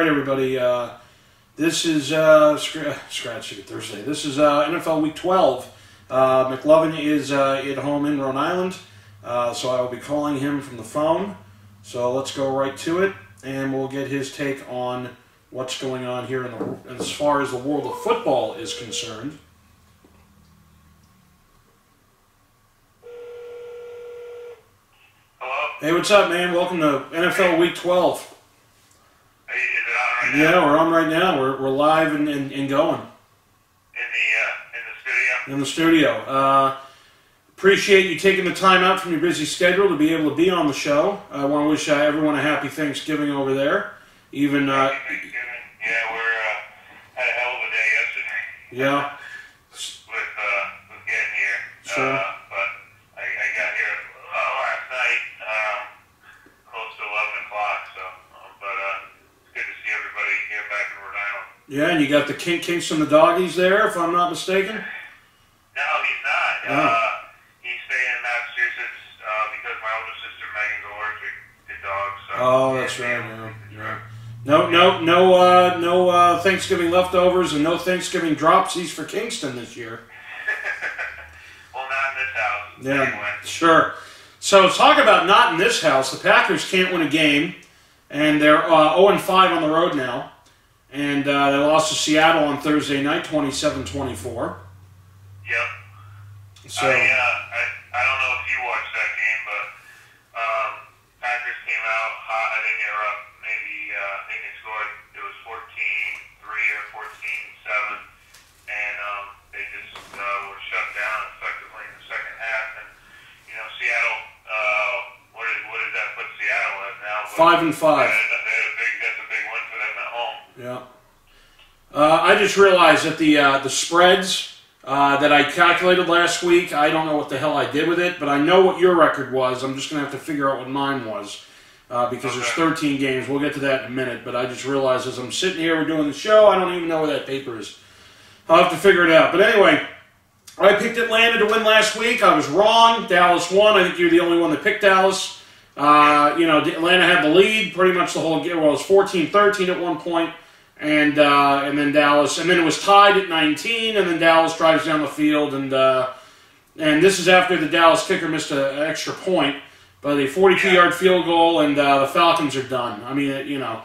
right, everybody. This is Scratch Ticket Thursday. This is NFL Week 12. Mclovein is at home in Rhode Island, so I will be calling him from the phone. So let's go right to it, and we'll get his take on what's going on here as far as the world of football is concerned. Hello? Hey, what's up, man? Welcome to NFL Week 12. Hey, is it on right now? Yeah, we're on right now. We're live and going. In the studio? In the studio. Appreciate you taking the time out from your busy schedule to be able to be on the show. I want to wish everyone a happy Thanksgiving over there. Even Happy Thanksgiving. Yeah, had a hell of a day yesterday. Yeah. With getting here. Sure. But I got here last night, close to 11 o'clock. So, but it's good to see everybody here back in Rhode Island. Yeah, and you got the Kingston the doggies there, if I'm not mistaken. No, he's not. Oh. He's staying in Massachusetts because my older sister Megan's allergic to dogs. So Oh, that's right. Yeah. No Thanksgiving leftovers and no Thanksgiving dropsies for Kingston this year. Well, not in this house. Yeah, Anyway. sure. So talk about not in this house. The Packers can't win a game, and they're 0-5 on the road now. And they lost to Seattle on Thursday night, 27-24. Yep. So I don't know if you watched that game, but Packers came out hot. I think they were up maybe, I think they scored, it was 14-3 or 14-7, and they just were shut down effectively in the second half. And, you know, Seattle, what does that put Seattle at now? 5-5. That's a big win for them at home. Yeah. I just realized that the spreads that I calculated last week, I don't know what the hell I did with it, but I know what your record was. I'm just going to have to figure out what mine was because there's 13 games. We'll get to that in a minute, but I just realized as I'm sitting here, we're doing the show, I don't even know where that paper is. I'll have to figure it out. But anyway, I picked Atlanta to win last week. I was wrong. Dallas won. I think you're the only one that picked Dallas. Atlanta had the lead pretty much the whole game. Well, it was 14-13 at one point. And then Dallas, and then it was tied at 19, and then Dallas drives down the field, and this is after the Dallas kicker missed an extra point, but a 42-yard field goal, and the Falcons are done. I mean,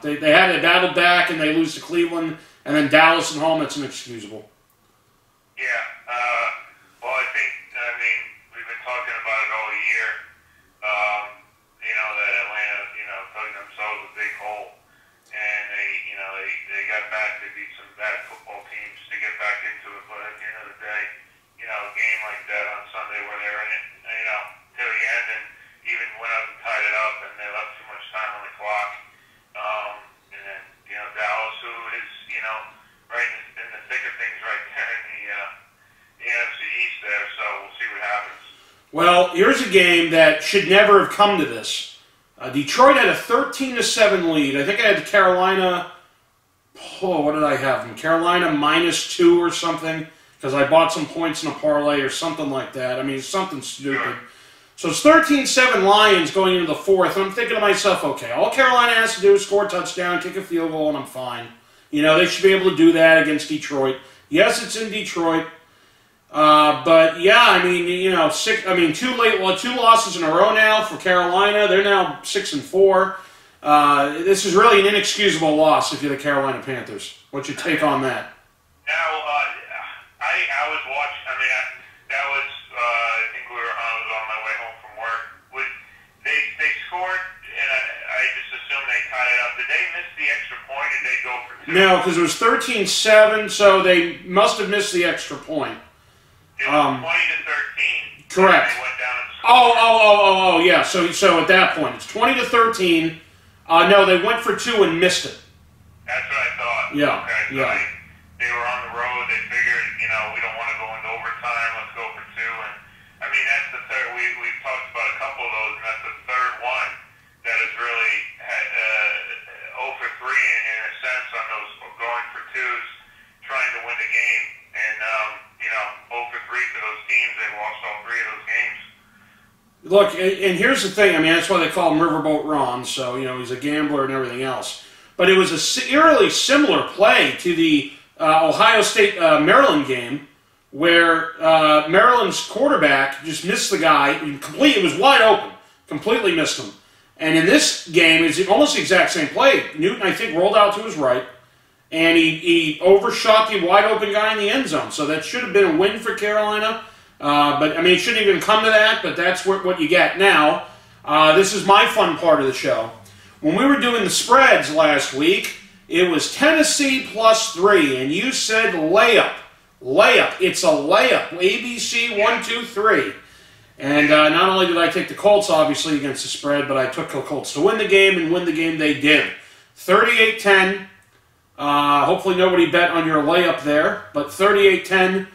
they had a battle back, and they lose to Cleveland, and then Dallas at home. It's inexcusable. Yeah. Well, I mean, we've been talking about it all year. That Atlanta, dug themselves a big hole. And they got back. They beat some bad football teams to get back into it. But at the end of the day, a game like that on Sunday where they're in it, till the end, and even went up and tied it up, and they left too much time on the clock. And then Dallas, who is right in the thick of things right there in the NFC East there. So we'll see what happens. Well, here's a game that should never have come to this. Detroit had a 13-7 lead. I think I had Carolina. Oh, what did I have? Carolina -2 or something because I bought some points in a parlay or something like that. I mean, it's something stupid. So it's 13-7 Lions going into the fourth. And I'm thinking to myself, okay, all Carolina has to do is score a touchdown, kick a field goal, and I'm fine. They should be able to do that against Detroit. Yes, it's in Detroit. But yeah, I mean, two losses in a row now for Carolina. They're now 6-4. This is really an inexcusable loss if you're the Carolina Panthers. What's your take on that? Now, I was watching. I mean, that was. I think I was on my way home from work. They scored, and I just assumed they tied it up. Did they miss the extra point? Did they go for two? No, because it was 13-7, so they must have missed the extra point. It was 20-13. Correct. They went down and scored. Yeah. So at that point, it's 20-13. No, they went for 2 and missed it. That's what I thought. Yeah. Okay. So Yeah. they were on the road. They figured, we don't want to go into overtime. Let's go for 2. And I mean, that's the third. We've talked about a couple of those, and that's the third one that has really had 0 for 3 in a sense on those going for 2s, trying to win the game. And 0 for 3 for those teams. They lost all 3 of those games. Look, and here's the thing. I mean, that's why they call him Riverboat Ron. So, he's a gambler and everything else. but it was a eerily similar play to the Ohio State-Maryland game, where Maryland's quarterback just missed the guy. It was wide open. Completely missed him. And in this game, it's almost the exact same play. Newton, I think, rolled out to his right, and he overshot the wide-open guy in the end zone. So that should have been a win for Carolina. But, I mean, it shouldn't even come to that, but that's what you get. Now, this is my fun part of the show. When we were doing the spreads last week, it was Tennessee +3, and you said layup. Layup. It's a layup. ABC 1, 2, 3. And not only did I take the Colts, obviously, against the spread, but I took the Colts to win the game, and win the game they did. 38-10. Hopefully nobody bet on your layup there, but 38-10.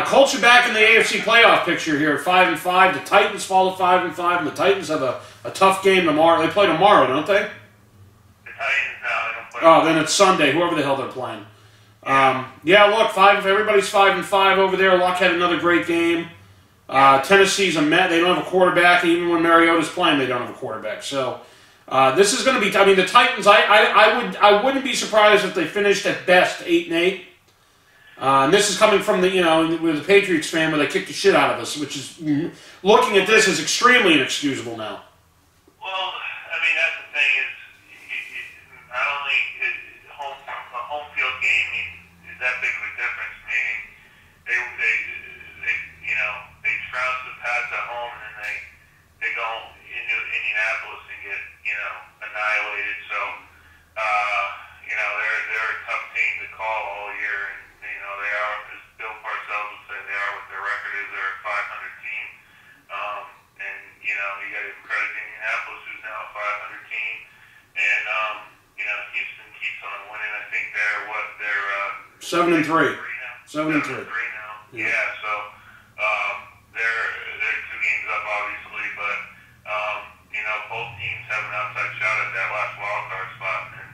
Colts are back in the AFC playoff picture here at 5-5. The Titans fall to 5-5, and the Titans have a tough game tomorrow. They play tomorrow, don't they? The Titans, no, they don't play. Oh, then it's Sunday, whoever the hell they're playing. Yeah, look, everybody's 5-5 over there. Luck had another great game. Tennessee's a Met. They don't have a quarterback. Even when Mariota's playing, they don't have a quarterback. So this is going to be. I mean, the Titans. I wouldn't be surprised if they finished at best 8-8. And this is coming from with the Patriots fan where they kicked the shit out of us, which is looking at this is extremely inexcusable now. Well, I mean that's the thing is not only is a home field game is that big of a difference. Meaning they trounce the Pats at home, and then they go into Indianapolis and get annihilated. So they're a tough team to call all year, and they are, as Bill Parcells would say, they are what their record is. They're a 500 team, and you got to give credit to Indianapolis, who's now a 500 team, and Houston keeps on winning. I think they're 7-3. 7-3 now. Yeah, so. They're 2 games up, obviously, but both teams have an outside shot at that last wild card spot, and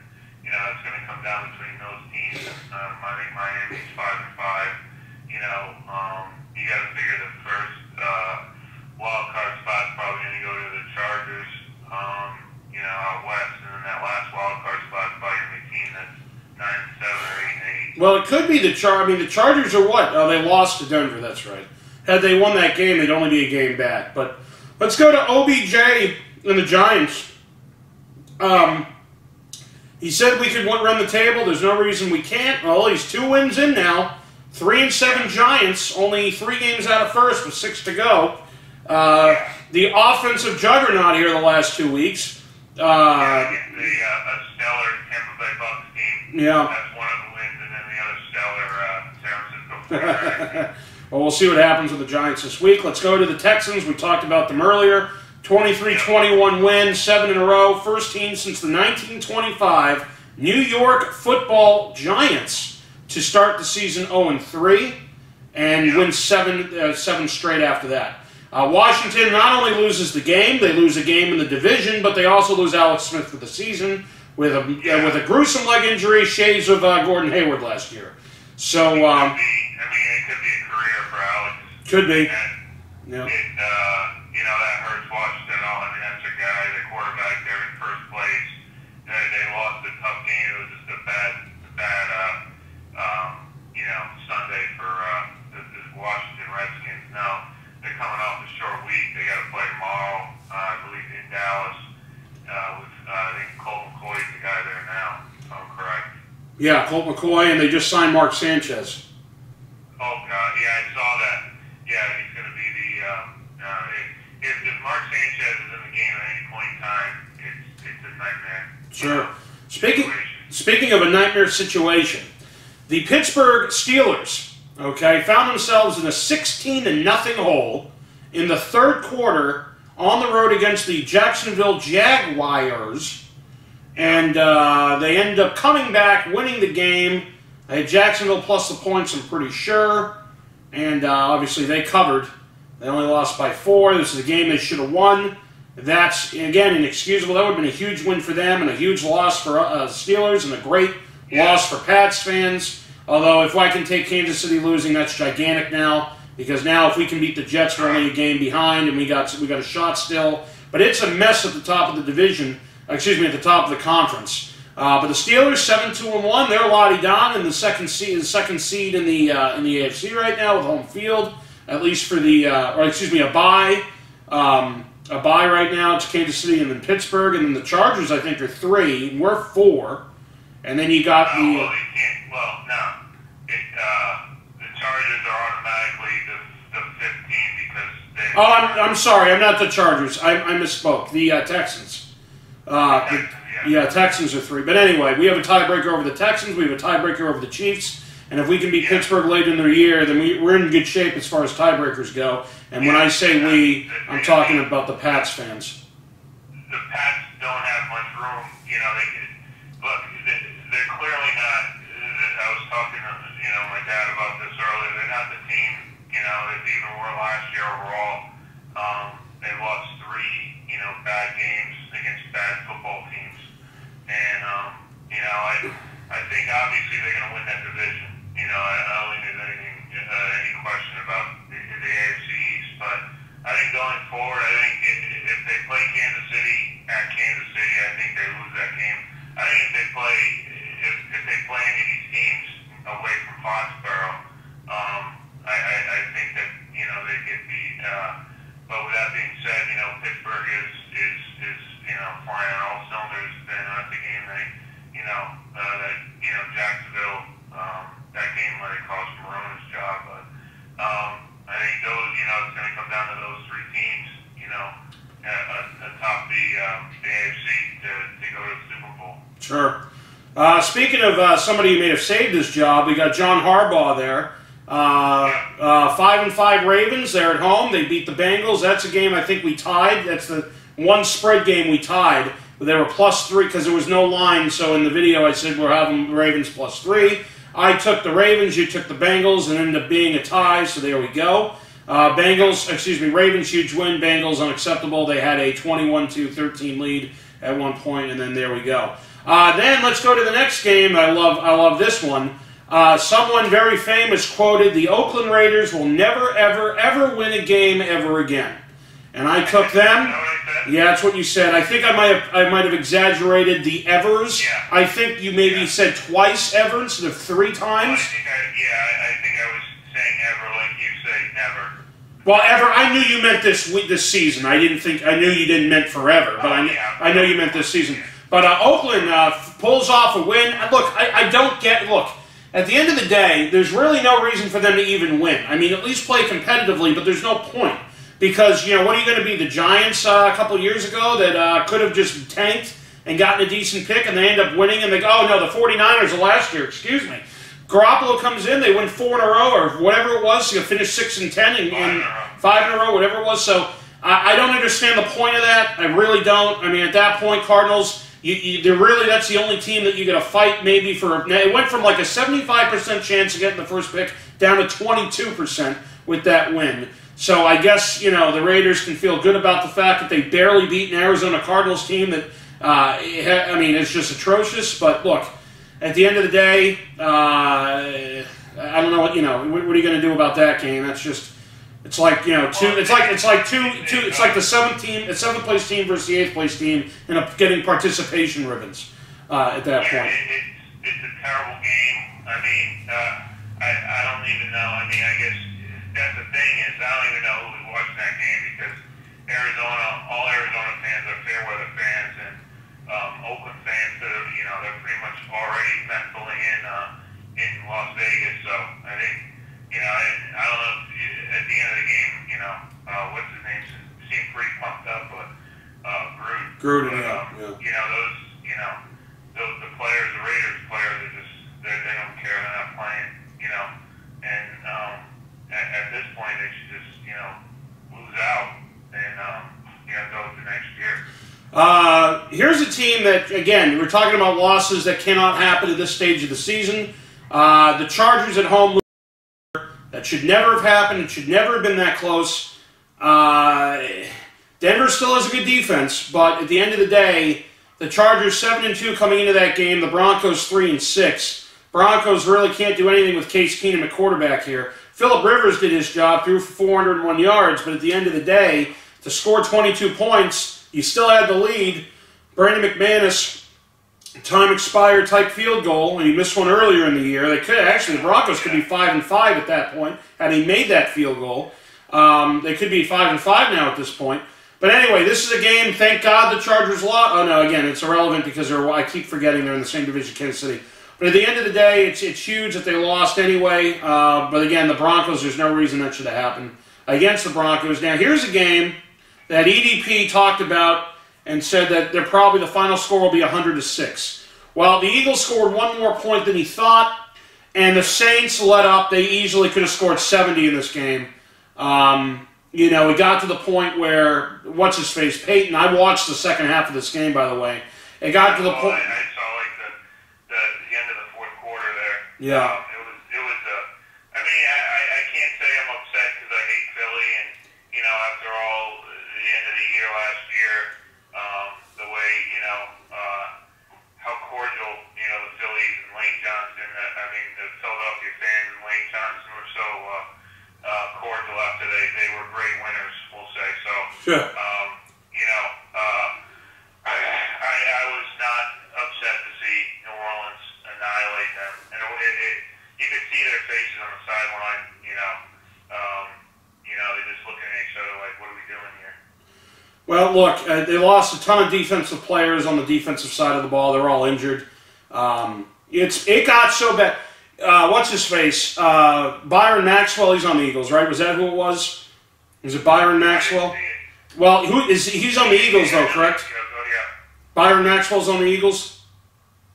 it's going to come down between those teams. I think Miami's 5-5. You got to figure the first wild card spot's probably going to go to the Chargers, out west, and then that last wild card spot's probably going to be a team that's 9-7 or 8-8. Well, it could be the Chargers are what? Oh, they lost to Denver. That's right. Had they won that game, they'd only be a game back. But let's go to OBJ and the Giants. He said we could run the table. There's no reason we can't. Well, he's 2 wins in now. 3-7 Giants, only 3 games out of first with 6 to go. The offensive juggernaut here the last 2 weeks. A stellar Tampa Bay Bucks team. Yeah. That's one of the wins, and then the other stellar San Francisco 49ers. Well, we'll see what happens with the Giants this week. Let's go to the Texans. We talked about them earlier. 23-21 win, 7 in a row. First team since the 1925 New York Football Giants to start the season 0-3 and win 7 straight after that. Washington not only loses the game, they lose a game in the division, but they also lose Alex Smith for the season with a gruesome leg injury, shades of Gordon Hayward last year. So, it could be a career for Alex. Could be. Yeah. That hurts Washington. That's a guy, the quarterback there in first place. They lost a tough game. It was just a bad Sunday for the Washington Redskins. Now, they're coming off a short week. They got to play tomorrow, I believe, in Dallas. I think Colt McCoy's the guy there now, if I'm correct. Yeah, Colt McCoy, and they just signed Mark Sanchez. Oh, God. Yeah, I saw that. Yeah, he's going to be the if Mark Sanchez is in the game at any point in time, it's a nightmare. Sure. Speaking of a nightmare situation, the Pittsburgh Steelers, found themselves in a 16-0 hole in the third quarter on the road against the Jacksonville Jaguars, and they ended up coming back, winning the game. They had Jacksonville plus the points, I'm pretty sure, and obviously they covered. They only lost by 4. This is a game they should have won. That's, again, inexcusable. That would have been a huge win for them and a huge loss for Steelers and a great loss for Pats fans. Although, if I can take Kansas City losing, that's gigantic now. Because now, if we can beat the Jets, we're only a game behind, and we got a shot still. But it's a mess at the top of the division. Excuse me, at the top of the conference. But the Steelers 7-2-1, they're la-di-da in the second seed in the AFC right now with home field, at least for the a bye. A bye right now. It's Kansas City and then Pittsburgh, and then the Chargers I think are 3. We're 4, and then you got the. The Chargers are automatically the 15 because they. Oh, I'm sorry. I'm not the Chargers. I misspoke. The Texans. Texans are 3. But anyway, we have a tiebreaker over the Texans. We have a tiebreaker over the Chiefs. And if we can beat Pittsburgh late in the year, then we're in good shape as far as tiebreakers go. And when I say we, I'm talking about the Pats fans. The Pats don't have much room. You know, they're clearly not. I was talking to my dad about this earlier. They're not the team that even were last year overall. They lost 3 bad games against bad football teams, and I think obviously they're going to win that division. I don't think there's any question about the AFC East, but I think going forward, I think if they play Kansas City at Kansas City, I think they lose that game. I think if they play any of these teams away from Foxborough, I think that they get beat. But with that being said, Pittsburgh is flying on all cylinders. Then that's the game Jacksonville. That game might have cost Marone's job, but I think it's going to come down to those 3 teams, atop the AFC to go to the Super Bowl. Sure. Speaking of somebody who may have saved his job, we got John Harbaugh there. 5-5 Ravens. They're at home. They beat the Bengals. That's a game I think we tied. That's the one spread game we tied. They were +3 because there was no line. So in the video I said we're having the Ravens +3. I took the Ravens, you took the Bengals, and ended up being a tie, so there we go. Ravens, huge win. Bengals, unacceptable. They had a 21-13 lead at one point, and then there we go. Then let's go to the next game. I love this one. Someone very famous quoted, "The Oakland Raiders will never, ever, ever win a game ever again." And I took them. Yeah, that's what you said. I think I might have exaggerated the evers. Yeah. I think you maybe said twice ever instead of 3 times. I think I was saying ever like you say never. Well, ever. I knew you meant this season. I knew you didn't meant forever, but I know you meant this season. But Oakland pulls off a win. Look, I don't get. Look, at the end of the day, there's really no reason for them to even win. I mean, at least play competitively, but there's no point. Because, what are you going to be, the Giants a couple years ago that could have just tanked and gotten a decent pick and they end up winning and they go, oh no, the 49ers of last year, excuse me. Garoppolo comes in, they win 4 in a row or whatever it was, so you finish 6-10 and 5 in a row, whatever it was. So I don't understand the point of that. I really don't. I mean, at that point, Cardinals, that's the only team that you get a fight maybe for. It went from like a 75% chance of getting the first pick down to 22% with that win. So I guess, the Raiders can feel good about the fact that they barely beat an Arizona Cardinals team that, it's just atrocious. But look, at the end of the day, I don't know what are you going to do about that game? That's just, it's like, it's like the seventh place team versus the 8th place team and getting participation ribbons at that point. It's a terrible game. I mean, I don't even know. I mean, I guess that's the thing is I don't even know who was watching that game because all Arizona fans are fair weather fans and Oakland fans that are, they're pretty much already mentally in Las Vegas. So I think, I don't know if at the end of the game, what's his name seemed pretty pumped up, but Gruden, the players, the Raiders players, they don't care. They're not playing, and at this point, they should just, lose out and, go to next year. Here's a team that, again, we're talking about losses that cannot happen at this stage of the season. The Chargers at home, that should never have happened. It should never have been that close. Denver still has a good defense, but at the end of the day, the Chargers 7-2 coming into that game. The Broncos 3-6. Broncos really can't do anything with Case Keenum at quarterback here. Phillip Rivers did his job, threw for 401 yards, but at the end of the day, to score 22 points, you still had the lead. Brandon McManus time expired type field goal, and he missed one earlier in the year. They could actually, the Broncos could be 5-5 at that point had he made that field goal. They could be 5-5 now at this point. But anyway, this is a game. Thank God the Chargers lost. Oh no, again, it's irrelevant because I keep forgetting they're in the same division, Kansas City. But at the end of the day, it's huge that they lost anyway. But again, the Broncos, there's no reason that should have happened against the Broncos. Now here's a game that EDP talked about and said that the final score will be 100-6. Well, the Eagles scored one more point than he thought, and the Saints let up. They easily could have scored 70 in this game. You know, it got to the point where, what's-his-face, Peyton, I watched the second half of this game, by the way. It got to the point... I saw, like, the end of the fourth quarter there. Yeah. It was I mean, I can't say I'm upset because I hate Philly, and, you know, after all, the end of the year last year, the way, you know, how cordial, you know, the Phillies and Lane Johnson, I mean, the Philadelphia fans and Lane Johnson were so cordial after they were great winners, we'll say. So, sure. You know, I was not upset to see New Orleans annihilate them. And you could see their faces on the sideline, you know, they're just looking at each other like, what are we doing here? Well, look, they lost a ton of defensive players on the defensive side of the ball. They're all injured. It got so bad. What's-his-face? Byron Maxwell, he's on the Eagles, right? Was that who it was? Was it Byron Maxwell? Well, he's on the Eagles, though, correct? Yeah. Byron Maxwell's on the Eagles?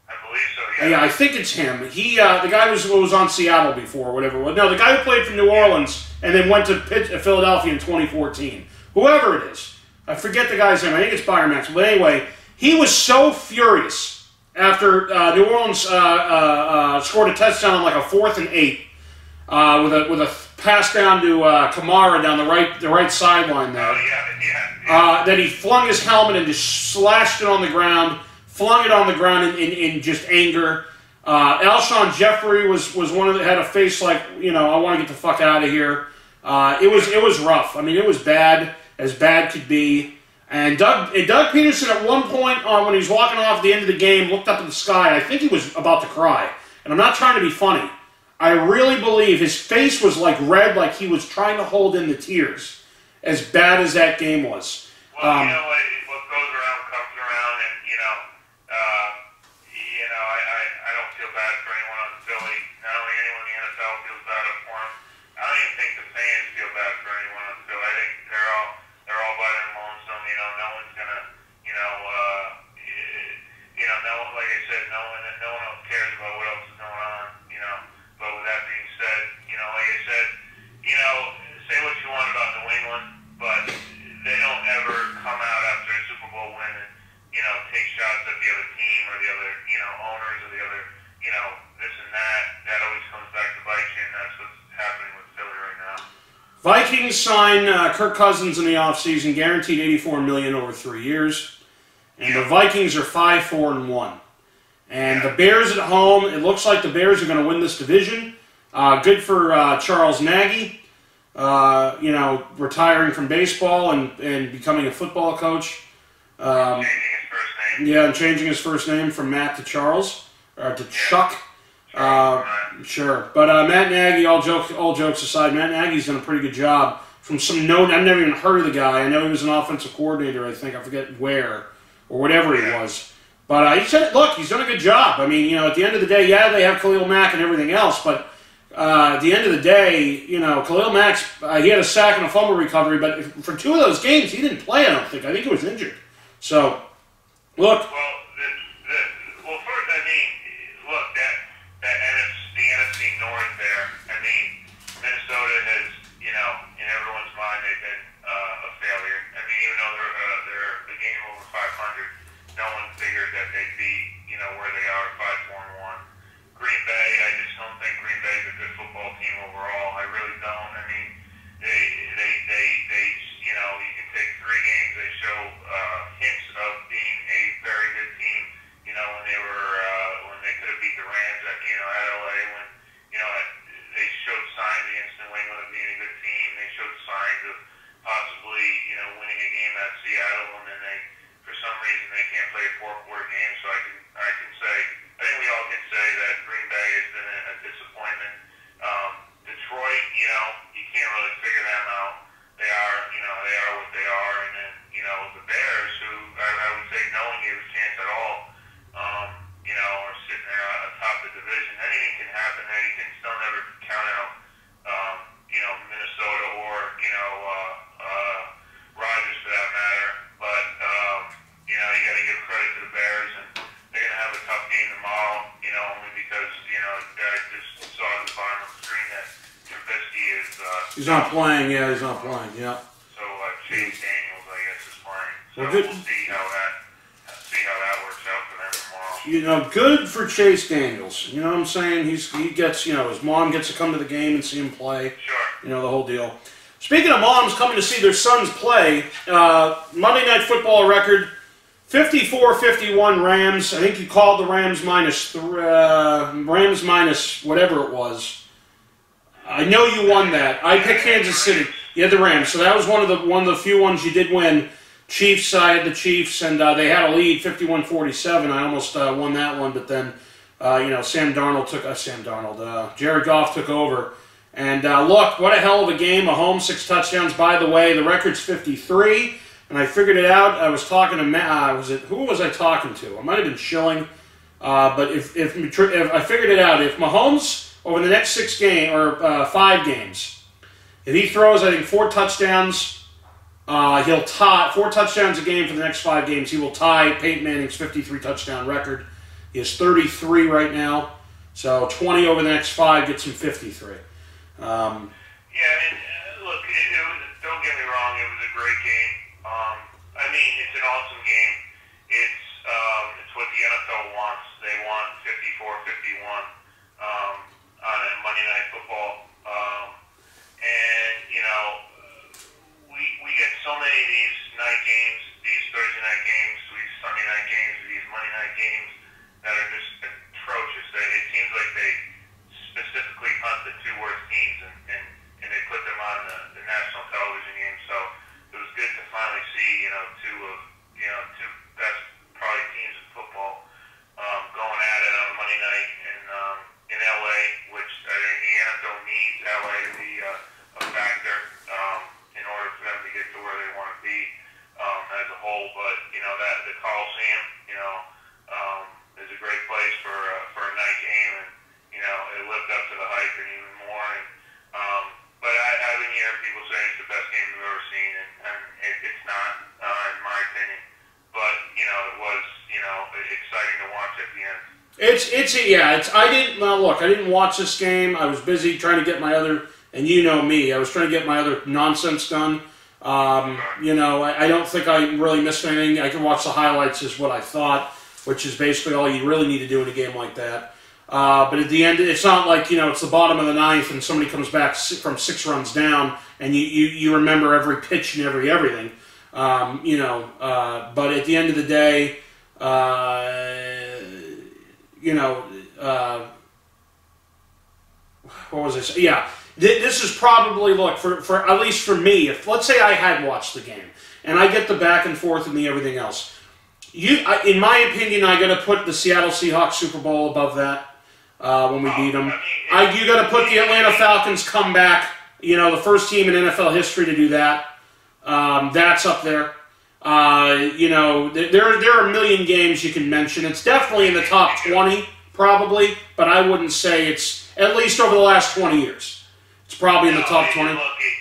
I believe so, yeah. Yeah, I think it's him. He, the guy was on Seattle before, whatever it was. No, the guy who played for New Orleans and then went to Philadelphia in 2014. Whoever it is. I forget the guy's name. I think it's Byron Maxwell. But anyway, he was so furious after New Orleans scored a touchdown on like a 4th and 8 with a pass down to Kamara down the right sideline there. Yeah. That he flung his helmet and just slashed it on the ground, flung it on the ground in just anger. Alshon Jeffrey was one that had a face like, you know, I want to get the fuck out of here. It was rough. I mean, it was bad, as bad could be. And Doug Peterson at one point when he was walking off at the end of the game looked up at the sky. I think he was about to cry. And I'm not trying to be funny. I really believe his face was like red, like he was trying to hold in the tears. As bad as that game was. Well, you know what goes around comes around, and I don't feel bad for anyone on Philly. Not only anyone in the NFL feels bad for him. I don't even think the fans feel bad for anyone on Philly. I think they're all by their lonesome. You know, no one's gonna, like I said, no one else cares about what else is going on. You know, but with that being said, like I said, say what you want about New England, but they don't ever come out after a Super Bowl win and, take shots at the other team or the other, owners or the other, this and that. That always comes back to bite you, and that's what's happening with Philly right now. Vikings sign Kirk Cousins in the offseason, guaranteed $84 million over 3 years. And the Vikings are 5-4-1. And the Bears at home, it looks like the Bears are going to win this division. Good for Charles Nagy. Retiring from baseball and becoming a football coach. Changing his first name. Yeah, and changing his first name from Matt to Charles, or to Chuck. Sure. But Matt Nagy, all jokes aside, Matt Nagy's done a pretty good job. From some note, I've never even heard of the guy. I know he was an offensive coordinator, I think. I forget where, or whatever he was. But he said, look, he's done a good job. I mean, at the end of the day, yeah, they have Khalil Mack and everything else, but at the end of the day, Khalil Mack's, he had a sack and a fumble recovery, but for 2 of those games, he didn't play, I don't think. I think he was injured. So, look. Well, first, I mean, look, the NFC North there, I mean, Minnesota has, in everyone's mind, they've been a failure. I mean, even though they're a game over 500, no one figured that they'd be, where they are, 5-4-1. Green Bay, I just don't think Green Bay is a good football team overall. I really don't. I mean, they you can take 3 games. They show hints of being a very good team. When they were when they could have beat the Rams at LA. When they showed signs against New England of being a good team. They showed signs of possibly winning a game at Seattle, and then for some reason they can't play a 4-quarter game. So I can He's not playing. Yeah, he's not playing. Yeah. So Chase Daniels, I guess, is playing. So Well, we'll see how that works out for them tomorrow. You know, good for Chase Daniels. You know what I'm saying? He gets, you know, his mom gets to come to the game and see him play. Sure. You know, the whole deal. Speaking of moms coming to see their sons play, Monday Night Football record, 54-51 Rams. I think you called the Rams minus whatever it was. I know you won that. I picked Kansas City. You had the Rams, so that was one of the few ones you did win. Chiefs, I had the Chiefs, and they had a lead, 51-47. I almost won that one, but then, you know, Jared Goff took over. And look, what a hell of a game. Mahomes, 6 touchdowns. By the way, the record's 53, and I figured it out. I was talking to who was I talking to? I might have been Schilling, but if I figured it out, if Mahomes over the next 5 games, if he throws, I think 4 touchdowns. He'll tie 4 touchdowns a game for the next 5 games. He will tie Peyton Manning's 53 touchdown record. He has 33 right now, so 20 over the next 5 gets him 53. Yeah, and look, don't get me wrong, it was a great game. I mean, it's an awesome game. It's what the NFL wants. They want 54-51 on a Monday Night Football, and you know. We get so many of these night games, these Thursday night games, these Sunday night games, these Monday night games that are just atrocious. It seems like they specifically hunt the 2 worst teams and they put them on the national television games. So it was good to finally see, you know, 2 best probably teams in football going at it on a Monday night in LA, which I think the NFL needs LA to be a factor. In order for them to get to where they want to be as a whole, but you know that the Coliseum, you know, is a great place for a night game, and you know it lived up to the hype and even more. And but I've been hearing people say it's the best game they've ever seen, and it's not, in my opinion. But you know it was, you know, exciting to watch at the end. I didn't watch this game. I was busy trying to get my other. And you know me, I was trying to get my other nonsense done. You know, I don't think I really missed anything. I can watch the highlights is what I thought, which is basically all you really need to do in a game like that. But at the end, it's not like, you know, it's the bottom of the 9th and somebody comes back from 6 runs down and you remember every pitch and everything. You know, but at the end of the day, you know, what was I saying? Yeah. This is probably, look, for at least for me, if let's say I had watched the game, and I get the back and forth and the everything else, in my opinion, I got to put the Seattle Seahawks Super Bowl above that when we beat them. You got to put the Atlanta Falcons comeback, you know, the first team in NFL history to do that. That's up there. You know, there are a million games you can mention. It's definitely in the top 20, probably, but I wouldn't say it's, at least over the last 20 years. It's probably in the top 20. Look, I think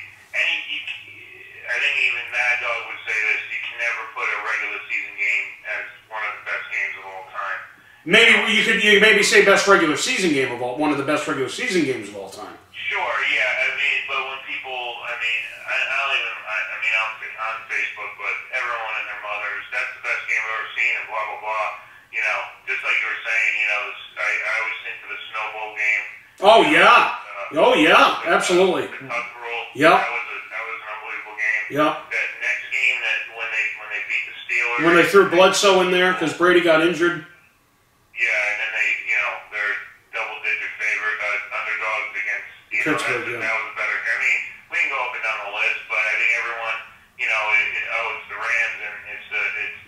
even Mad Dog would say this, you can never put a regular season game as one of the best games of all time. Maybe you could maybe say best regular season game of all, one of the best regular season games of all time. Sure, yeah. I mean, but when people, I mean, I'm on Facebook, but everyone and their mothers, that's the best game I've ever seen, and blah blah blah. You know, just like you were saying, you know, I was into the snowball game. Oh yeah. Oh yeah, absolutely. The Tuck Rule. Yeah. That was an unbelievable game. Yeah. That next game that when they beat the Steelers. When they threw Bledsoe in there because Brady got injured. Yeah, and then they, you know, they're double-digit favorite underdogs against. You know, Pittsburgh. That was a better game. I mean, we can go up and down the list, but I think everyone, you know, it's the Rams and it's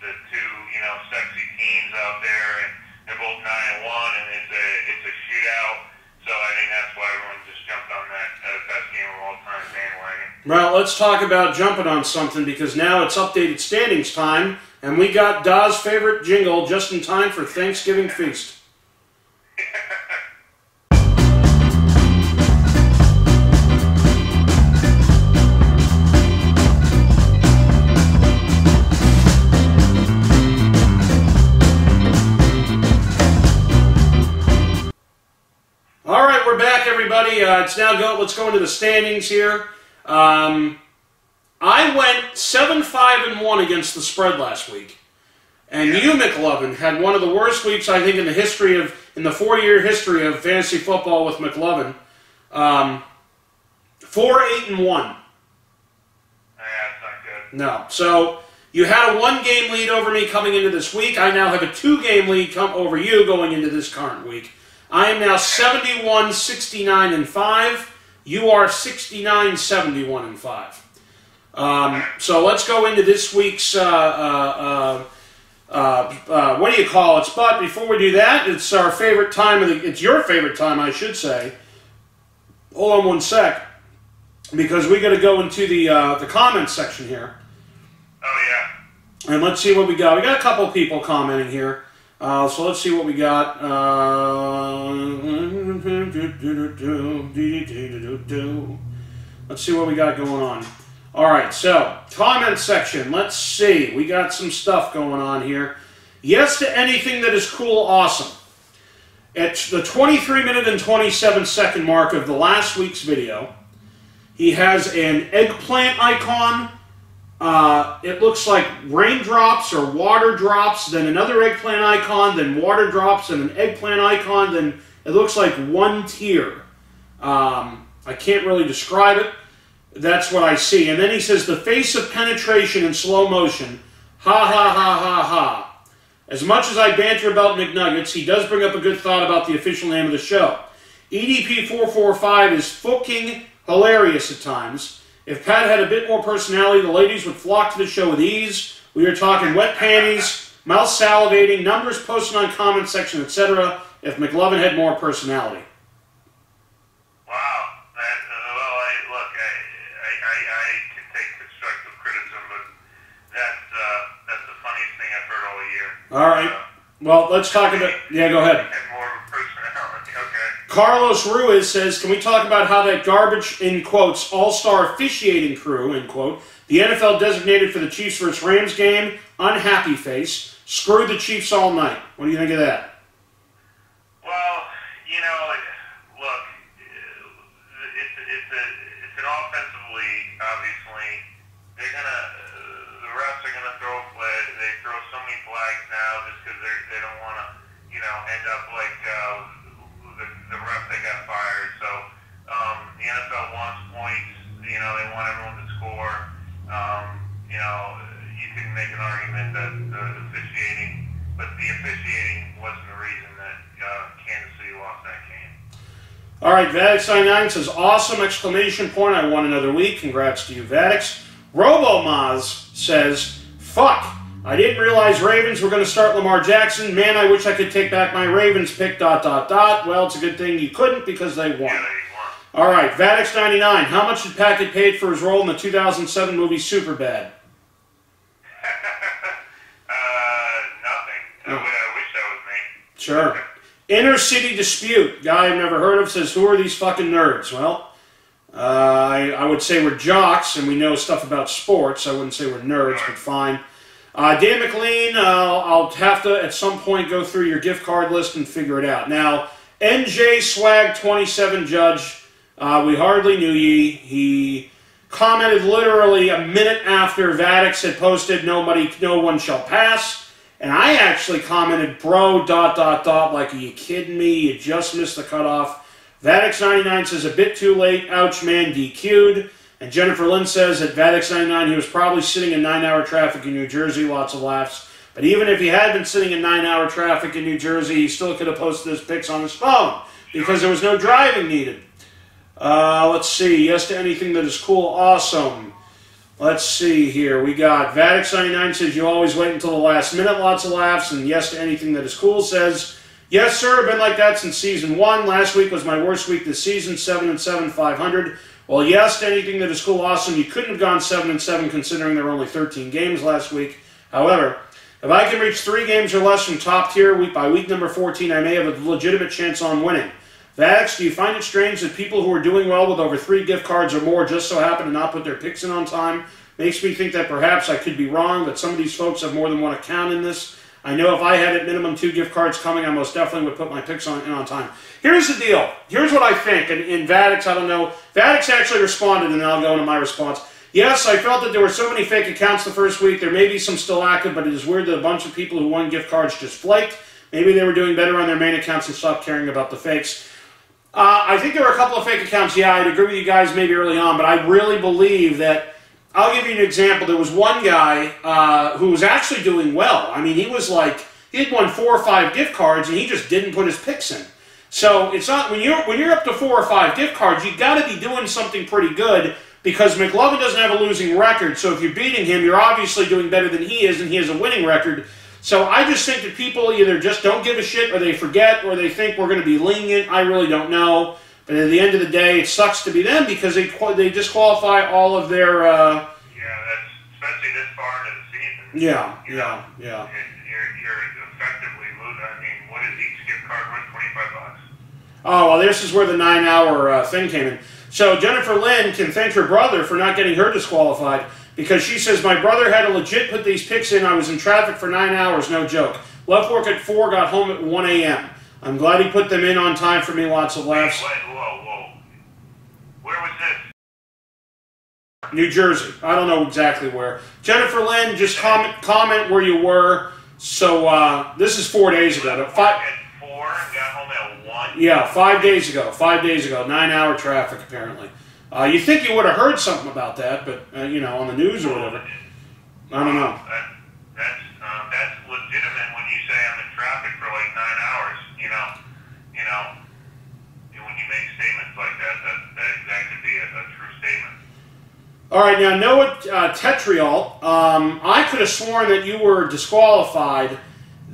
the 2, you know, sexy teams out there, and they're both 9-1, and it's a shootout. So I think that's why everyone just jumped on that best game of all time bandwagon. Well, let's talk about jumping on something because now it's updated standings time, and we got Da's favorite jingle just in time for Thanksgiving feast. All right, we're back, everybody. Let's go into the standings here. I went 7-5-1 against the spread last week. And you, Mclovein, had one of the worst weeks, I think, in the 4-year history of fantasy football with Mclovein. 4-8-1. Yeah, that's not good. No. So you had a 1-game lead over me coming into this week. I now have a 2-game lead over you going into this current week. I am now 71-69-5. You are 69-71-5. So let's go into this week's, what do you call it? But before we do that, it's our favorite time it's your favorite time, I should say. Hold on one sec, because we got to go into the comments section here. Oh, yeah. And let's see what we got. We got a couple of people commenting here. So let's see what we got. Let's see what we got going on. All right, so comment section. Let's see. We got some stuff going on here. Yes to anything that is cool, awesome. At the 23-minute and 27-second mark of the last week's video, he has an eggplant icon. It looks like raindrops or water drops, then another eggplant icon, then water drops, and an eggplant icon, then it looks like one tear. I can't really describe it. That's what I see. And then he says, the face of penetration in slow motion. Ha, ha, ha, ha, ha. As much as I banter about McNuggets, he does bring up a good thought about the official name of the show. EDP445 is fucking hilarious at times. If Pat had a bit more personality, the ladies would flock to the show with ease. We are talking wet panties, mouth salivating, numbers posted on comment section, etc. If Mclovein had more personality. Wow. I can take constructive criticism, but that's the funniest thing I've heard all year. All right. Well, let's talk about... Yeah, go ahead. And more of a personality. Okay. Carlos Ruiz says, can we talk about how that garbage, in quotes, all-star officiating crew, in quote, the NFL designated for the Chiefs vs. Rams game, unhappy face, screwed the Chiefs all night. What do you think of that? Well, you know, look, it's an offensive league, obviously. The refs are gonna throw flags. They throw so many flags now just because they don't want to, end up like the ref that got fired. So the NFL wants points. They want everyone to score. You can make an argument that the officiating wasn't the reason that Kansas City lost that game. All right, Vadix99 says, awesome, exclamation point, I won another week. Congrats to you, Vadix. RoboMaz says, fuck, I didn't realize Ravens were going to start Lamar Jackson. Man, I wish I could take back my Ravens pick, ... Well, it's a good thing you couldn't because they won. Yeah, they won. All right, Vadix99, how much did Pat get paid for his role in the 2007 movie Superbad? Nothing. I wish that was me. Sure. Inner City Dispute, guy I've never heard of, says, who are these fucking nerds? Well, I would say we're jocks, and we know stuff about sports. I wouldn't say we're nerds, but fine. Dan McLean, I'll have to, at some point, go through your gift card list and figure it out. Now, NJ Swag 27 Judge, we hardly knew ye. He commented literally a minute after Vadix had posted, no one shall pass. And I actually commented, bro, ... Like, are you kidding me? You just missed the cutoff. Vadix99 says, a bit too late. Ouch, man, DQ'd. And Jennifer Lynn says at Vadix99, he was probably sitting in 9-hour traffic in New Jersey. Lots of laughs. But even if he had been sitting in 9-hour traffic in New Jersey, he still could have posted his pics on his phone because there was no driving needed. Let's see. Yes to anything that is cool. Awesome. Let's see here. We got Vadix99 says, you always wait until the last minute. Lots of laughs. And yes to anything that is cool says, yes, sir. Been like that since season 1. Last week was my worst week this season. 7-7, 500. Well, yes to anything that is cool. Awesome. You couldn't have gone 7-7 considering there were only 13 games last week. However, if I can reach 3 games or less from top tier by week number 14, I may have a legitimate chance on winning. Vax, do you find it strange that people who are doing well with over 3 gift cards or more just so happen to not put their picks in on time? Makes me think that perhaps I could be wrong, that some of these folks have more than one account in this. I know if I had at minimum 2 gift cards coming, I most definitely would put my picks in on time. Here's the deal. Here's what I think. And in Vaddix, I don't know. Vaddix actually responded, and then I'll go into my response. Yes, I felt that there were so many fake accounts the first week. There may be some still active, but it is weird that a bunch of people who won gift cards just flaked. Maybe they were doing better on their main accounts and stopped caring about the fakes. I think there were a couple of fake accounts. Yeah, I'd agree with you guys maybe early on, but I really believe that... I'll give you an example. There was one guy who was actually doing well. I mean, he was like... He had won 4 or 5 gift cards, and he just didn't put his picks in. So it's not... When you're up to 4 or 5 gift cards, you've got to be doing something pretty good, because Mclovein doesn't have a losing record. So if you're beating him, you're obviously doing better than he is, and he has a winning record. So I just think that people either just don't give a shit, or they forget, or they think we're going to be lenient. I really don't know. But at the end of the day, it sucks to be them, because they disqualify all of their... Yeah, that's especially this far into the season. Yeah. You're effectively losing. I mean, what is each gift card worth? $25? Oh, well, this is where the 9-hour thing came in. So Jennifer Lynn can thank her brother for not getting her disqualified, because she says, my brother had to legit put these picks in. I was in traffic for 9 hours, no joke. Left work at 4, got home at 1 a.m. I'm glad he put them in on time for me, lots of laughs. Whoa. Where was this? New Jersey. I don't know exactly where. Jennifer Lynn, just comment where you were. So this is 4 days ago. At 4 and got home at 1? Yeah, 5 days ago. 5 days ago. 9-hour traffic, apparently. You'd think you would have heard something about that, but, you know, on the news or whatever. I don't know. That's legitimate when you say I'm in traffic for like 9 hours, you know, when you make statements like that could be a true statement. All right, now Noah Tetriol, I could have sworn that you were disqualified.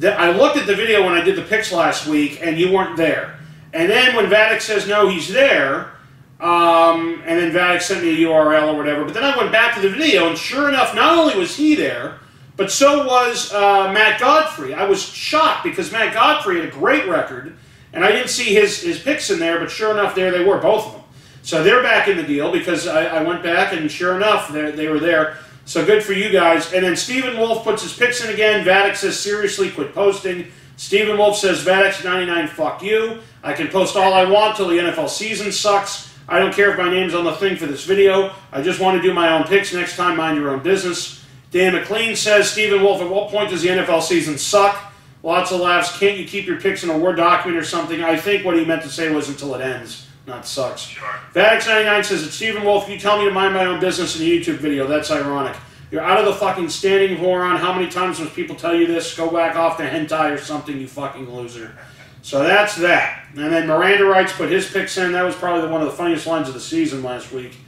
I looked at the video when I did the picks last week, and you weren't there. And then when Vaddix says, no, he's there, and then Vaddix sent me a URL or whatever, but then I went back to the video, and sure enough, not only was he there, but so was Matt Godfrey. I was shocked, because Matt Godfrey had a great record, and I didn't see his picks in there, but sure enough, there they were, both of them. So they're back in the deal, because I went back, and sure enough, they were there. So good for you guys. And then Stephen Wolf puts his picks in again. Vaddix says, seriously, quit posting. Stephen Wolf says, Vaddix 99, fuck you. I can post all I want till the NFL season sucks. I don't care if my name's on the thing for this video. I just want to do my own picks next time. Mind your own business. Dan McLean says, Stephen Wolf, at what point does the NFL season suck? Lots of laughs. Can't you keep your picks in a Word document or something? I think what he meant to say was until it ends. Not sucks. Sure. Vaddix99 says, it's Stephen Wolf. You tell me to mind my own business in a YouTube video. That's ironic. You're out of the fucking standing, moron. How many times must people tell you this? Go back off to hentai or something, you fucking loser. So that's that. And then Miranda Wrights put his picks in. That was probably one of the funniest lines of the season last week,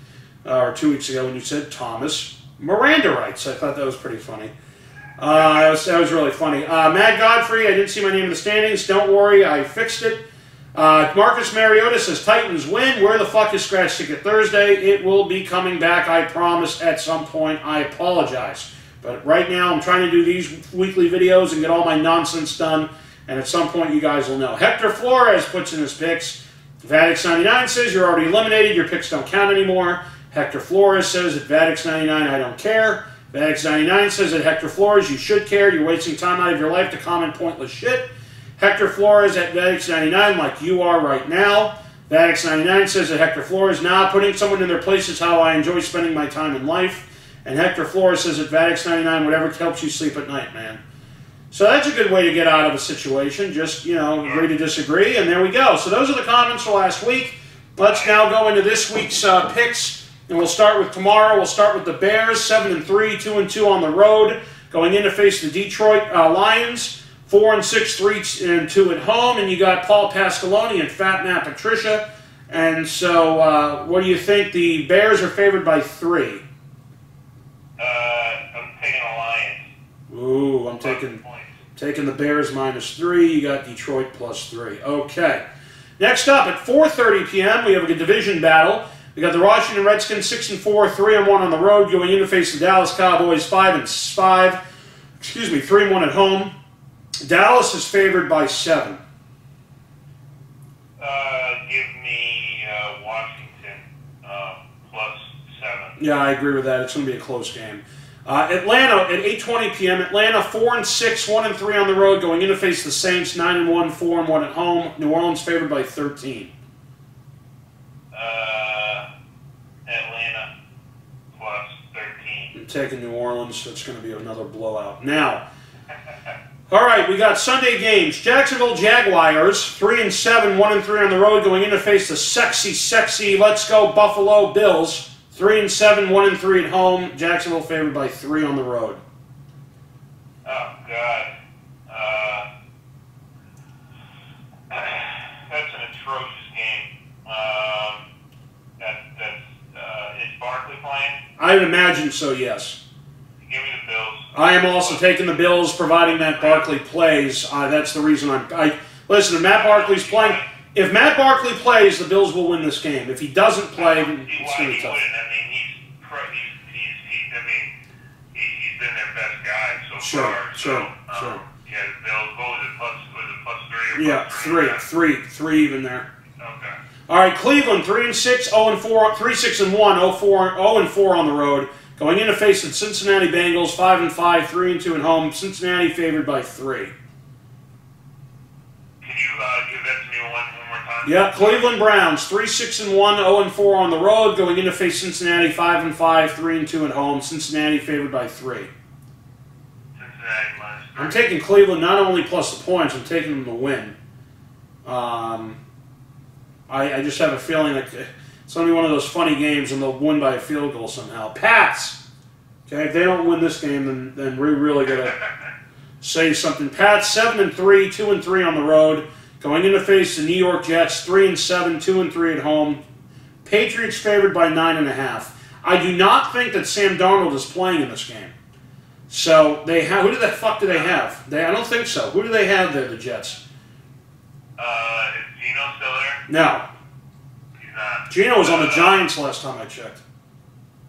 or 2 weeks ago, when you said Thomas Miranda Wrights. I thought that was pretty funny. That was really funny. Matt Godfrey, I didn't see my name in the standings. Don't worry, I fixed it. Marcus Mariota says, Titans win. Where the fuck is Scratch Ticket Thursday? It will be coming back, I promise, at some point. I apologize. But right now, I'm trying to do these weekly videos and get all my nonsense done. And at some point, you guys will know. Hector Flores puts in his picks. Vaddix99 says, you're already eliminated. Your picks don't count anymore. Hector Flores says, at Vaddix99, I don't care. Vaddix99 says, at Hector Flores, you should care. You're wasting time out of your life to comment pointless shit. Hector Flores at Vaddix99, like you are right now. Vaddix99 says that Hector Flores, nah, putting someone in their place is how I enjoy spending my time in life. And Hector Flores says at Vaddix99, whatever helps you sleep at night, man. So that's a good way to get out of a situation. Just, you know, agree to disagree, and there we go. So those are the comments for last week. Let's now go into this week's picks, and we'll start with tomorrow. We'll start with the Bears, 7-3, 2-2 on the road, going in to face the Detroit Lions. 4-6, 3-2 at home, and you got Paul Pasqualoni and Fat Matt Patricia. And so, what do you think? The Bears are favored by 3. I'm taking the Lions. Ooh, I'm taking the Bears -3. You got Detroit +3. Okay. Next up, at 4:30 p.m., we have a division battle. We got the Washington Redskins 6-4, 3-1 on the road, going in to face the Dallas Cowboys 5-5. 3-1 at home. Dallas is favored by 7. Give me Washington +7. Yeah, I agree with that. It's going to be a close game. Atlanta at 8:20 p.m. Atlanta 4-6, 1-3 on the road, going in to face the Saints 9-1, 4-1 at home. New Orleans favored by 13. Atlanta plus 13. I'm taking New Orleans. That's going to be another blowout. Now, all right, we got Sunday games. Jacksonville Jaguars 3-7, 1-3 on the road, going in to face the sexy, let's go Buffalo Bills. 3-7, 1-3 at home. Jacksonville favored by 3 on the road. Oh God, that's an atrocious game. Is Barkley playing? I would imagine so. Yes. Give me the Bills. I am also taking the Bills, providing that Barkley plays. That's the reason listen. If Matt Barkley's playing, if Matt Barkley plays, the Bills will win this game. If he doesn't play, it's going to be tough. I mean, he's been their best guy so far. Sure. Yeah, the Bills. What was it? Plus 3 or yeah, plus 3 even there. Okay. All right, Cleveland 3-6, 0-4, 3-6-1, 0-4 on the road. Going in to face the Cincinnati Bengals, 5-5, 3-2 at home. Cincinnati favored by 3. Can you give that to me one more time? Yeah, Cleveland Browns, 3-6-1, 0-4 on the road. Going in to face Cincinnati, 5-5, 3-2 at home. Cincinnati favored by 3. Cincinnati minus 3. I'm taking Cleveland not only plus the points, I'm taking them to win. I just have a feeling that it's going to be one of those funny games and they'll win by a field goal somehow. Pats, okay, if they don't win this game, then we really got to say something. Pats 7-3, 2-3 on the road, going in to face the New York Jets 3-7, 2-3 at home. Patriots favored by 9.5. I do not think that Sam Darnold is playing in this game. So they have. Who the fuck do they have? I don't think so. Who do they have there? The Jets. Is Geno still there? No. He's not. Geno was on the Giants last time I checked.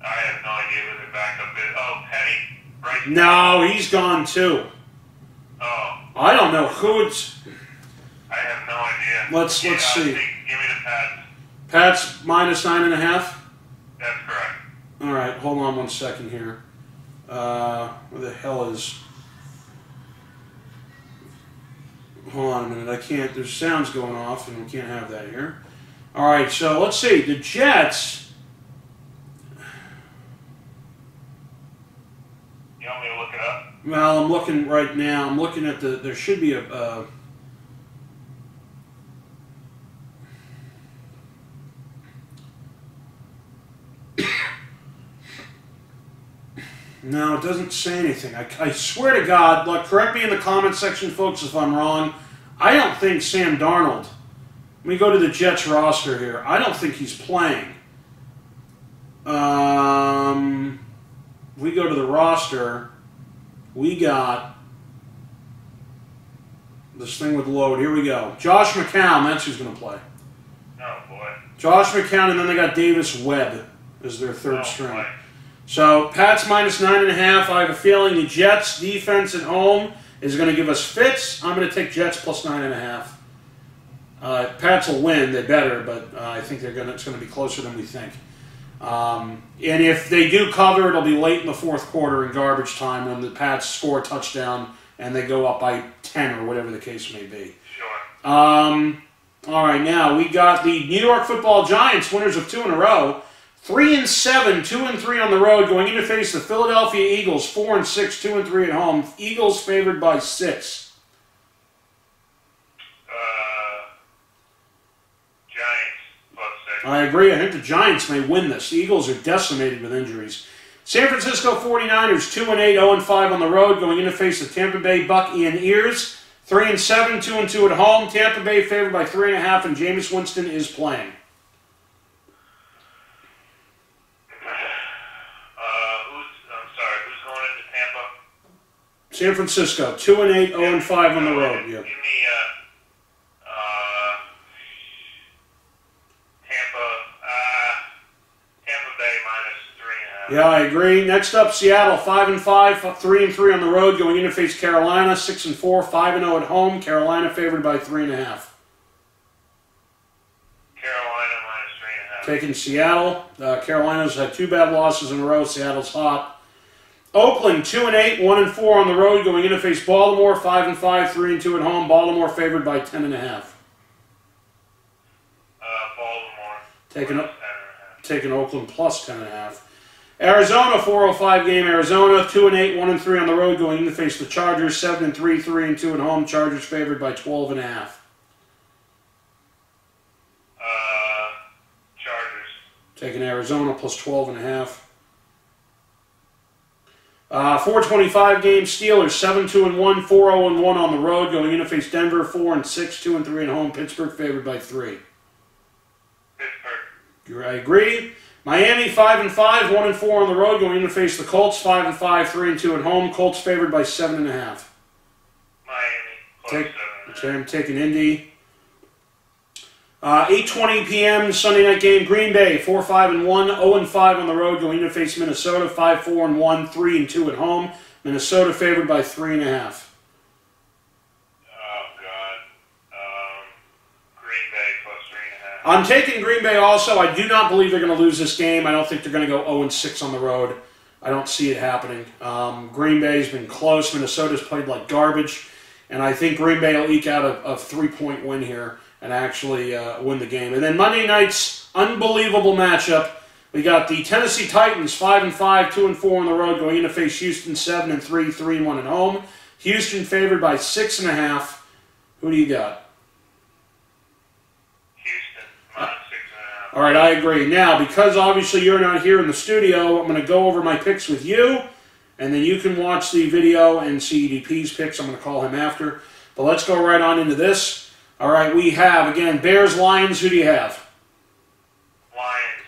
I have no idea who their backup is. Oh, Petty? Right? No, he's gone too. Oh. I don't know who it's. I have no idea. Let's see. Give me the Pats. Pats minus 9.5. That's correct. All right, hold on one second here. Where the hell is? Hold on a minute. I can't. There's sounds going off, and we can't have that here. All right, so let's see. The Jets. You want me to look it up? Well, I'm looking right now. I'm looking at the. There should be a. No, it doesn't say anything. I swear to God, look, correct me in the comment section, folks, if I'm wrong. I don't think Sam Darnold. Let me go to the Jets roster here. I don't think he's playing. We go to the roster. We got this thing with load. Here we go. Josh McCown, that's who's going to play. Oh, boy. Josh McCown, and then they got Davis Webb as their third string. Boy. So, Pats minus 9.5. I have a feeling the Jets defense at home is going to give us fits. I'm going to take Jets plus 9.5. Pats will win. They better, but I think it's going to be closer than we think. And if they do cover, it'll be late in the fourth quarter in garbage time when the Pats score a touchdown and they go up by 10 or whatever the case may be. Sure. All right, now we got the New York Football Giants, winners of 2 in a row. 3-7, 2-3 on the road, going in to face the Philadelphia Eagles, 4-6, 2-3 at home. Eagles favored by 6. Giants plus 6. I agree. I think the Giants may win this. The Eagles are decimated with injuries. San Francisco 49ers, 2-8, 0-5 on the road, going in to face the Tampa Bay Buccaneers, 3-7, 2-2 at home. Tampa Bay favored by 3.5, and Jameis Winston is playing. San Francisco, 2-8, 0-5 on the road. Yeah. Give me Tampa Bay minus 3.5. Yeah, I agree. Next up, Seattle, 5-5, 3-3 on the road, going in to face Carolina, 6-4, 5-0 at home. Carolina favored by 3.5. Carolina minus 3.5. Taking Seattle. Carolina's had 2 bad losses in a row. Seattle's hot. Oakland 2-8, 1-4 on the road, going in to face Baltimore 5-5, 3-2 at home. Baltimore favored by 10.5. Baltimore. Taking Oakland plus 10.5. Arizona 4:05 game. Arizona 2-8, 1-3 on the road, going in to face the Chargers 7-3, 3-2 at home. Chargers favored by 12.5. Chargers. Taking Arizona plus 12.5. 4:25 game. Steelers 7-2-1, 4-0-1 on the road, going in to face Denver 4-6, 2-3 at home. Pittsburgh favored by 3. Pittsburgh. I agree. Miami 5-5, 1-4 on the road, going in to face the Colts 5-5, 3-2 at home. Colts favored by 7.5. Miami. I'm taking Indy. 8:20 p.m. Sunday night game. Green Bay 4-5-1, 0-5 on the road, going in to face Minnesota 5-4-1, 3-2 at home. Minnesota favored by 3.5. I'm taking Green Bay also. I do not believe they're going to lose this game. I don't think they're going to go 0-6 on the road. I don't see it happening. Green Bay's been close. Minnesota's played like garbage. And I think Green Bay will eke out a 3-point win here and actually win the game. And then Monday night's unbelievable matchup. We got the Tennessee Titans 5-5, 2-4 on the road, going in to face Houston 7-3, 3-1 at home. Houston favored by 6.5. Who do you got? All right, I agree. Now, because obviously you're not here in the studio, I'm going to go over my picks with you, and then you can watch the video and see EDP's picks. I'm going to call him after. But let's go right on into this. All right, we have, again, Bears-Lions. Who do you have? Lions.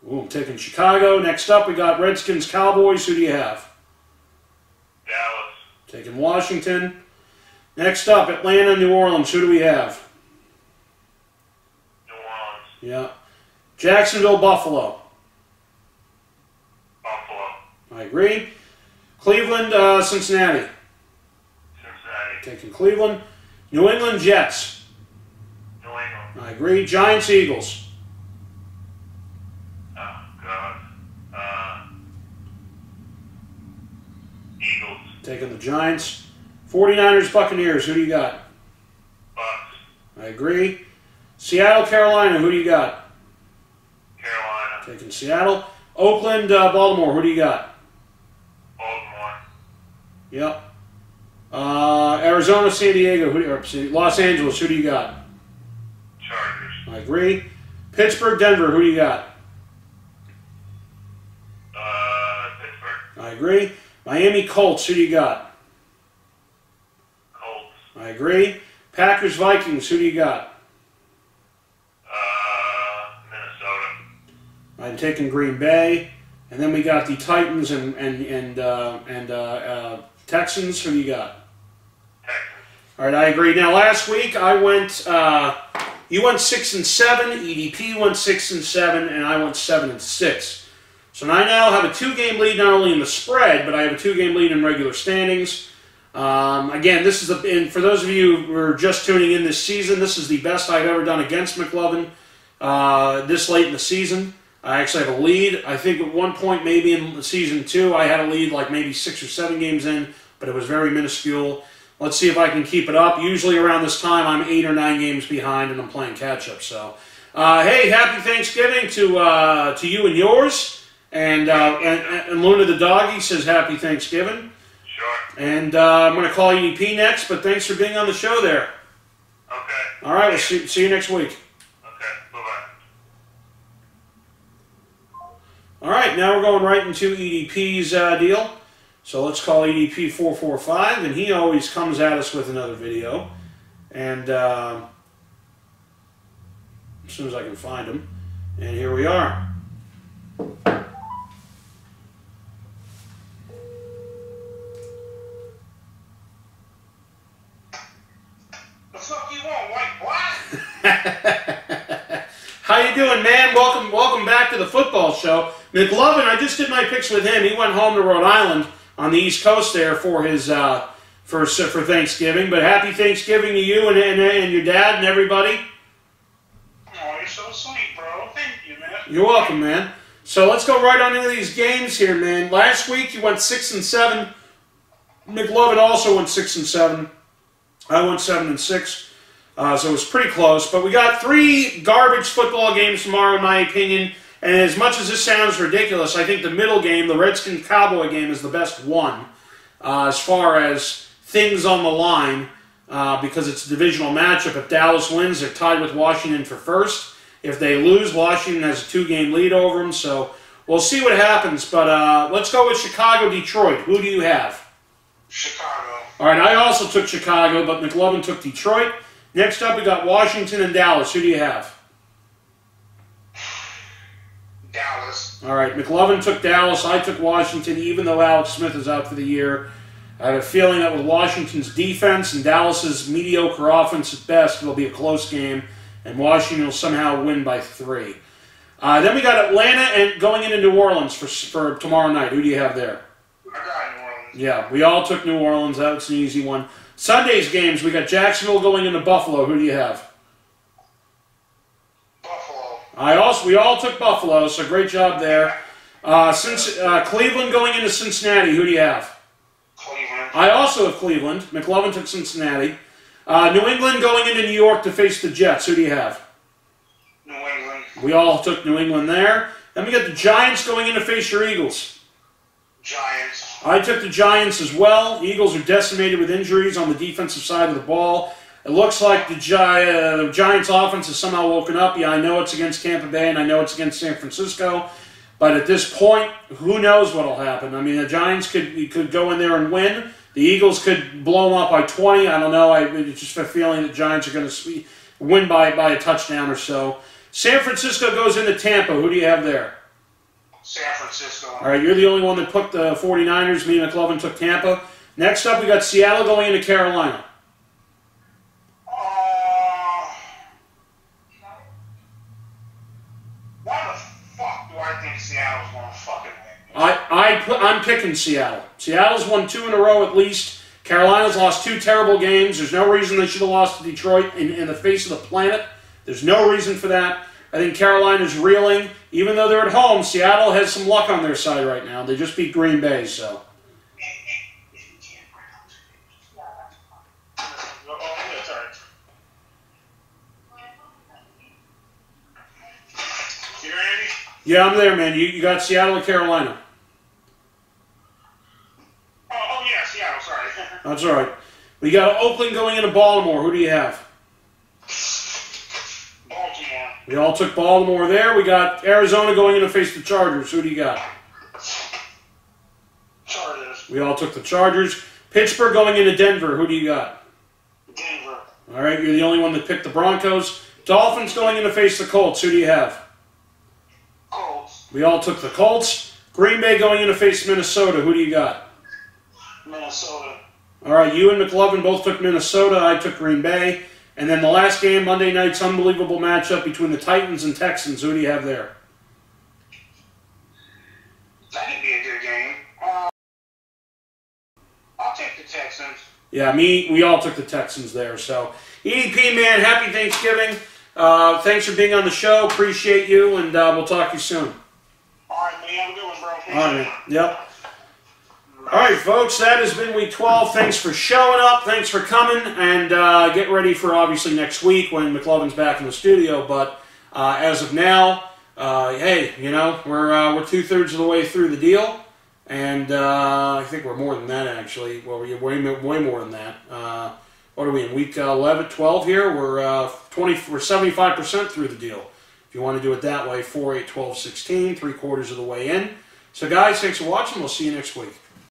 Ooh, I'm taking Chicago. Next up, we got Redskins-Cowboys. Who do you have? Dallas. Taking Washington. Next up, Atlanta-New Orleans. Who do we have? New Orleans. Yeah. Jacksonville-Buffalo. Buffalo. I agree. Cleveland-Cincinnati. Cincinnati. Taking Cleveland. New England-Jets. New England. I agree. Giants-Eagles. Oh, God. Eagles. Taking the Giants. 49ers-Buccaneers. Who do you got? Bucks. I agree. Seattle-Carolina. Who do you got? Carolina. Taking Seattle. Oakland-Baltimore. Who do you got? Baltimore. Yep. Arizona-San Diego. Los Angeles. Who do you got? Chargers. I agree. Pittsburgh-Denver. Who do you got? Pittsburgh. I agree. Miami-Colts. Who do you got? Colts. I agree. Packers-Vikings. Who do you got? Minnesota. I'm taking Green Bay. And then we got the Titans and Texans. Who do you got? Texans. All right, I agree. Now, last week I went, you went 6-7, EDP went 6-7, and I went 7-6. So I now have a 2-game lead not only in the spread, but I have a 2-game lead in regular standings. Again, this is and for those of you who are just tuning in this season, this is the best I've ever done against Mclovein this late in the season. I actually have a lead. I think at one point, maybe in season 2, I had a lead like maybe 6 or 7 games in, but it was very minuscule. Let's see if I can keep it up. Usually around this time, I'm 8 or 9 games behind, and I'm playing catch-up. So, hey, happy Thanksgiving to you and yours. And Luna the doggy says happy Thanksgiving. Sure. And I'm going to call EDP next, but thanks for being on the show there. Okay. All right, we'll see you next week. Okay, bye-bye. All right, now we're going right into EDP's deal. So let's call EDP445, and he always comes at us with another video. And as soon as I can find him, and here we are. The fuck you want, white boy? How you doing, man? Welcome back to the football show. Mclovein, I just did my picks with him. He went home to Rhode Island on the East Coast there for his for Thanksgiving. But happy Thanksgiving to you and your dad and everybody. Oh, you're so sweet, bro. Thank you, man. You're welcome, man. So let's go right on into these games here, man. Last week you went 6-7. Mclovein also went 6-7. I went 7-6. So it was pretty close. But we got 3 garbage football games tomorrow, in my opinion. And as much as this sounds ridiculous, I think the middle game, the Redskins-Cowboy game, is the best one as far as things on the line because it's a divisional matchup. If Dallas wins, they're tied with Washington for first. If they lose, Washington has a 2-game lead over them. So we'll see what happens. But let's go with Chicago-Detroit. Who do you have? Chicago. All right, I also took Chicago, but Mclovein took Detroit. Next up, we got Washington and Dallas. Who do you have? Dallas. All right, Mclovein took Dallas. I took Washington, even though Alex Smith is out for the year. I have a feeling that with Washington's defense and Dallas's mediocre offense at best, it'll be a close game, and Washington will somehow win by 3. Then we got Atlanta and going into New Orleans for tomorrow night. Who do you have there? I got New Orleans. Yeah, we all took New Orleans. That was an easy one. Sunday's games, we got Jacksonville going into Buffalo. Who do you have? Buffalo. We all took Buffalo, so great job there. Cleveland going into Cincinnati. Who do you have? Cleveland. I also have Cleveland. Mclovein took Cincinnati. New England going into New York to face the Jets. Who do you have? New England. We all took New England there. Then we got the Giants going in to face your Eagles. Giants. I took the Giants as well. Eagles are decimated with injuries on the defensive side of the ball. It looks like the Giants' offense has somehow woken up. Yeah, I know it's against Tampa Bay and I know it's against San Francisco. But at this point, who knows what will happen? I mean, the Giants could go in there and win. The Eagles could blow them up by 20. I don't know. It's just a feeling the Giants are going to win by a touchdown or so. San Francisco goes into Tampa. Who do you have there? San Francisco. All right, you're the only one that took the 49ers. Me and Mclovein took Tampa. Next up, we got Seattle going into Carolina. Why the fuck do I think Seattle's going to fucking win? I'm picking Seattle. Seattle's won 2 in a row at least. Carolina's lost 2 terrible games. There's no reason they should have lost to Detroit in the face of the planet. There's no reason for that. I think Carolina's reeling. Even though they're at home, Seattle has some luck on their side right now. They just beat Green Bay, so. You ready? Yeah, I'm there, man. You got Seattle and Carolina. Oh yeah, Seattle, sorry. That's all right. We got Oakland going into Baltimore. Who do you have? Baltimore. We all took Baltimore there. We got Arizona going in to face the Chargers. Who do you got? Chargers. We all took the Chargers. Pittsburgh going into Denver. Who do you got? Denver. All right, you're the only one that picked the Broncos. Dolphins going in to face the Colts. Who do you have? Colts. We all took the Colts. Green Bay going in to face Minnesota. Who do you got? Minnesota. All right, you and Mclovein both took Minnesota. I took Green Bay. And then the last game, Monday night's unbelievable matchup between the Titans and Texans. Who do you have there? That could be a good game. I'll take the Texans. Yeah, we all took the Texans there. So, EDP, man, happy Thanksgiving. Thanks for being on the show. Appreciate you, and we'll talk to you soon. All right, man. Have a good one, bro. All right, man. Yep. All right, folks, that has been Week 12. Thanks for showing up. Thanks for coming. And get ready for, obviously, next week when Mclovein's back in the studio. But as of now, hey, you know, we're 2/3 of the way through the deal. And I think we're more than that, actually. Well, we're way more than that. What are we in, Week 11, 12 here? We're 75% through the deal. If you want to do it that way, 4, 8, 12, 16, 3/4 of the way in. So, guys, thanks for watching. We'll see you next week.